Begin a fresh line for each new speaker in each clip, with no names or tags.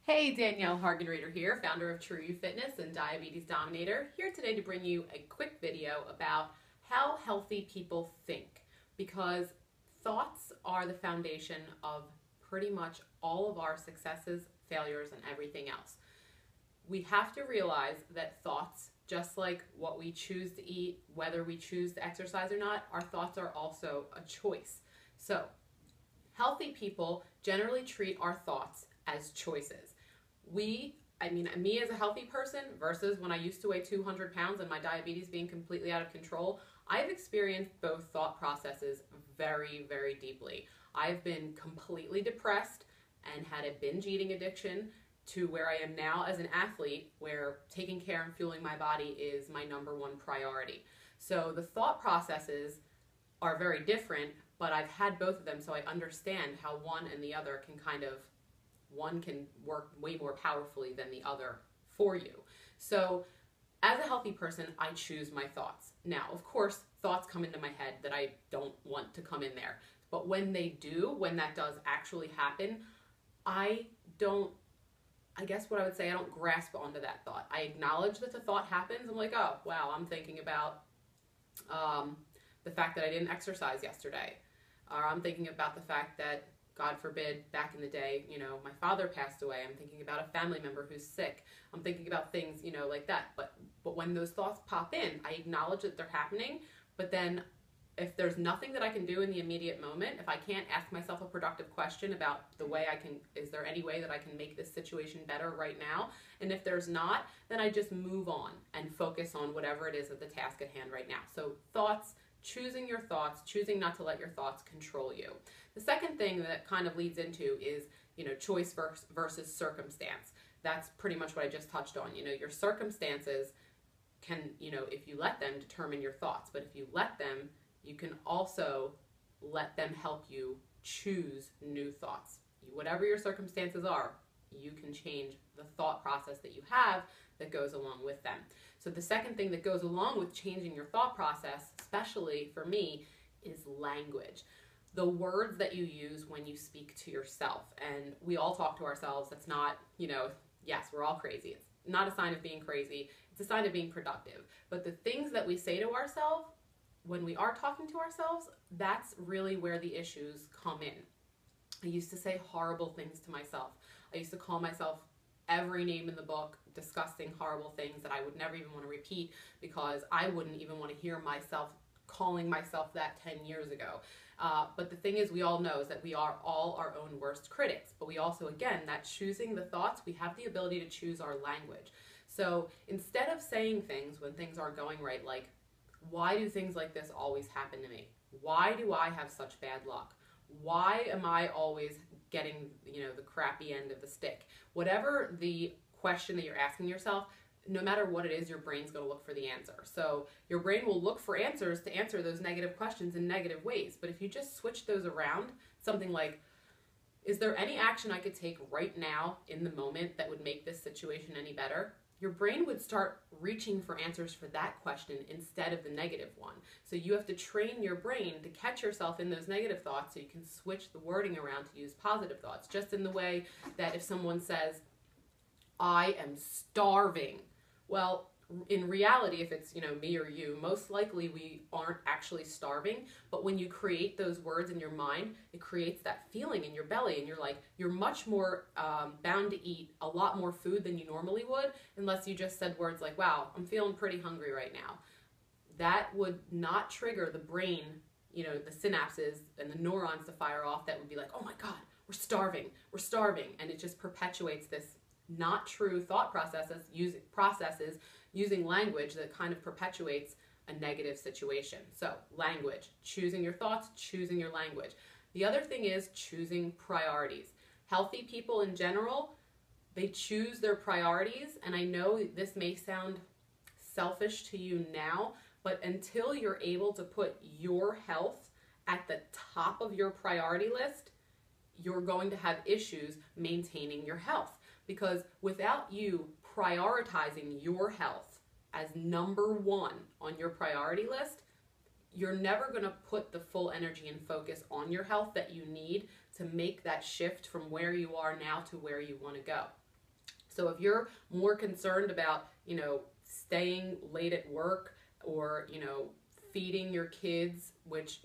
Hey, Danielle Hargenrader here, founder of True You Fitness and Diabetes Dominator, here today to bring you a quick video about how healthy people think, because thoughts are the foundation of pretty much all of our successes, failures, and everything else. We have to realize that thoughts, just like what we choose to eat, whether we choose to exercise or not, our thoughts are also a choice. So, healthy people generally treat our thoughts as choices. Me as a healthy person versus when I used to weigh 200 pounds and my diabetes being completely out of control, I've experienced both thought processes very, very deeply. I've been completely depressed and had a binge eating addiction to where I am now as an athlete, where taking care and fueling my body is my number one priority. So the thought processes are very different, but I've had both of them, so I understand how one and the other one can work way more powerfully than the other for you. So as a healthy person, I choose my thoughts. Now, of course, thoughts come into my head that I don't want to come in there. But when they do, when that does actually happen, I don't grasp onto that thought. I acknowledge that the thought happens. I'm like, oh, wow, I'm thinking about the fact that I didn't exercise yesterday. Or I'm thinking about the fact that, God forbid, back in the day, my father passed away. I'm thinking about a family member who's sick. I'm thinking about things, like that. But when those thoughts pop in, I acknowledge that they're happening. But then if there's nothing that I can do in the immediate moment, if I can't ask myself a productive question about is there any way that I can make this situation better right now? And if there's not, then I just move on and focus on whatever it is at the task at hand right now. So thoughts, choosing your thoughts, choosing not to let your thoughts control you. The second thing that kind of leads into is, choice versus circumstance. That's pretty much what I just touched on. Your circumstances can, if you let them, determine your thoughts. But if you let them, you can also let them help you choose new thoughts. Whatever your circumstances are, you can change the thought process that you have that goes along with them. So the second thing that goes along with changing your thought process, especially for me, is language. The words that you use when you speak to yourself. And we all talk to ourselves. That's not, yes, we're all crazy. It's not a sign of being crazy. It's a sign of being productive. But the things that we say to ourselves, when we are talking to ourselves, that's really where the issues come in. I used to say horrible things to myself. I used to call myself every name in the book, disgusting, horrible things that I would never even want to repeat, because I wouldn't even want to hear myself calling myself that 10 years ago. But the thing is, we all know is that we are all our own worst critics. But we also, again, that choosing the thoughts, we have the ability to choose our language. So instead of saying things when things aren't going right, like, why do things like this always happen to me? Why do I have such bad luck? Why am I always getting, the crappy end of the stick? Whatever the question that you're asking yourself, no matter what it is, your brain's going to look for the answer. So your brain will look for answers to answer those negative questions in negative ways. But if you just switch those around, something like, is there any action I could take right now in the moment that would make this situation any better? Your brain would start reaching for answers for that question instead of the negative one. So you have to train your brain to catch yourself in those negative thoughts so you can switch the wording around to use positive thoughts. Just in the way that if someone says, I am starving. Well, in reality, if it's, me or you, most likely we aren't actually starving. But when you create those words in your mind, it creates that feeling in your belly, and you're much more bound to eat a lot more food than you normally would, unless you just said words like, wow, I'm feeling pretty hungry right now. That would not trigger the brain, the synapses and the neurons to fire off. That would be like, oh my God, we're starving. And it just perpetuates this not true thought processes using language that kind of perpetuates a negative situation. So language, choosing your thoughts, choosing your language. The other thing is choosing priorities. Healthy people in general, they choose their priorities, and I know this may sound selfish to you now, but until you're able to put your health at the top of your priority list, you're going to have issues maintaining your health. Because without you prioritizing your health as number one on your priority list, you're never going to put the full energy and focus on your health that you need to make that shift from where you are now to where you want to go. So if you're more concerned about, staying late at work or, feeding your kids, which,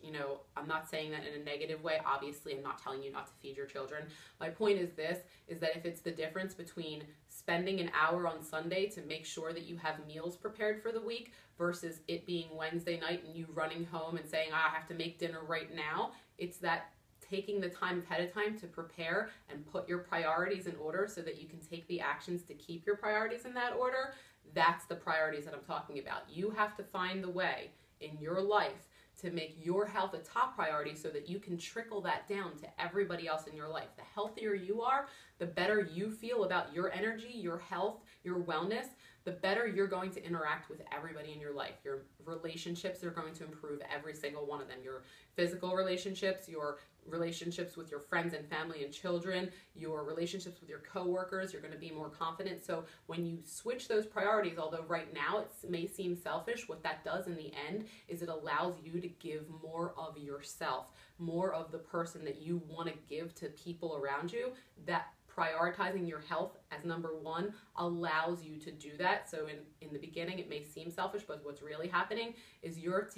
I'm not saying that in a negative way. Obviously, I'm not telling you not to feed your children. My point is this, is that if it's the difference between spending an hour on Sunday to make sure that you have meals prepared for the week versus it being Wednesday night and you running home and saying, I have to make dinner right now, it's that taking the time ahead of time to prepare and put your priorities in order so that you can take the actions to keep your priorities in that order. That's the priorities that I'm talking about. You have to find the way in your life to make your health a top priority so that you can trickle that down to everybody else in your life. The healthier you are, the better you feel about your energy, your health, your wellness, the better you're going to interact with everybody in your life. Your relationships are going to improve, every single one of them. Your physical relationships, your relationships with your friends and family and children, your relationships with your coworkers, you're going to be more confident. So when you switch those priorities, although right now it may seem selfish, what that does in the end is it allows you to give more of yourself, more of the person that you want to give to people around you. That prioritizing your health as number one allows you to do that. So in the beginning, it may seem selfish, but what's really happening is you're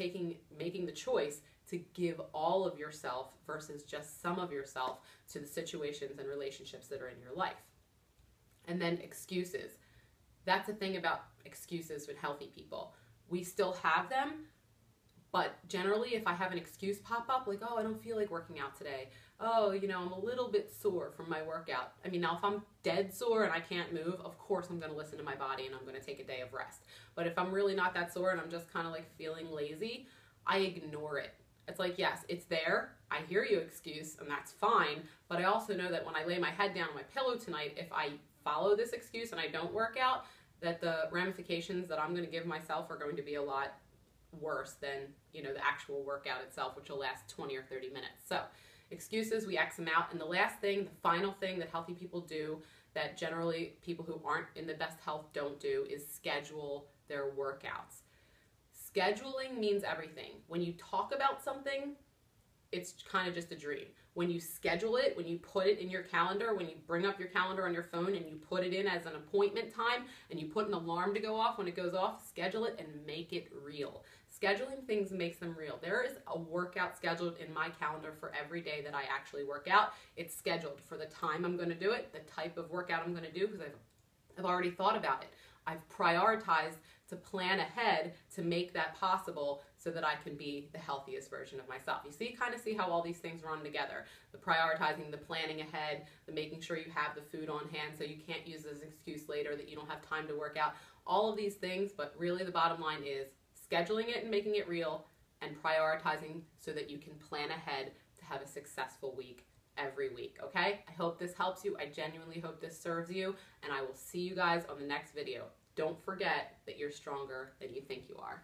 making the choice to give all of yourself versus just some of yourself to the situations and relationships that are in your life. And then excuses. That's the thing about excuses with healthy people. We still have them, but generally if I have an excuse pop up, like, oh, I don't feel like working out today. Oh, I'm a little bit sore from my workout. I mean, now if I'm dead sore and I can't move, of course I'm going to listen to my body and I'm going to take a day of rest. But if I'm really not that sore and I'm just kind of like feeling lazy, I ignore it. It's like, yes, it's there. I hear you, excuse, and that's fine. But I also know that when I lay my head down on my pillow tonight, if I follow this excuse and I don't work out, that the ramifications that I'm going to give myself are going to be a lot worse than, the actual workout itself, which will last 20 or 30 minutes. So excuses, we X them out. And the last thing, the final thing that healthy people do that generally people who aren't in the best health don't do is schedule their workouts. Scheduling means everything. When you talk about something, it's kind of just a dream. When you schedule it, when you put it in your calendar, when you bring up your calendar on your phone and you put it in as an appointment time and you put an alarm to go off when it goes off, schedule it and make it real. Scheduling things makes them real. There is a workout scheduled in my calendar for every day that I actually work out. It's scheduled for the time I'm going to do it, the type of workout I'm going to do, because I've already thought about it. I've prioritized to plan ahead to make that possible so that I can be the healthiest version of myself. You kind of see how all these things run together. The prioritizing, the planning ahead, the making sure you have the food on hand so you can't use as an excuse later that you don't have time to work out. All of these things, but really the bottom line is scheduling it and making it real and prioritizing so that you can plan ahead to have a successful week every week, okay? I hope this helps you. I genuinely hope this serves you, and I will see you guys on the next video. Don't forget that you're stronger than you think you are.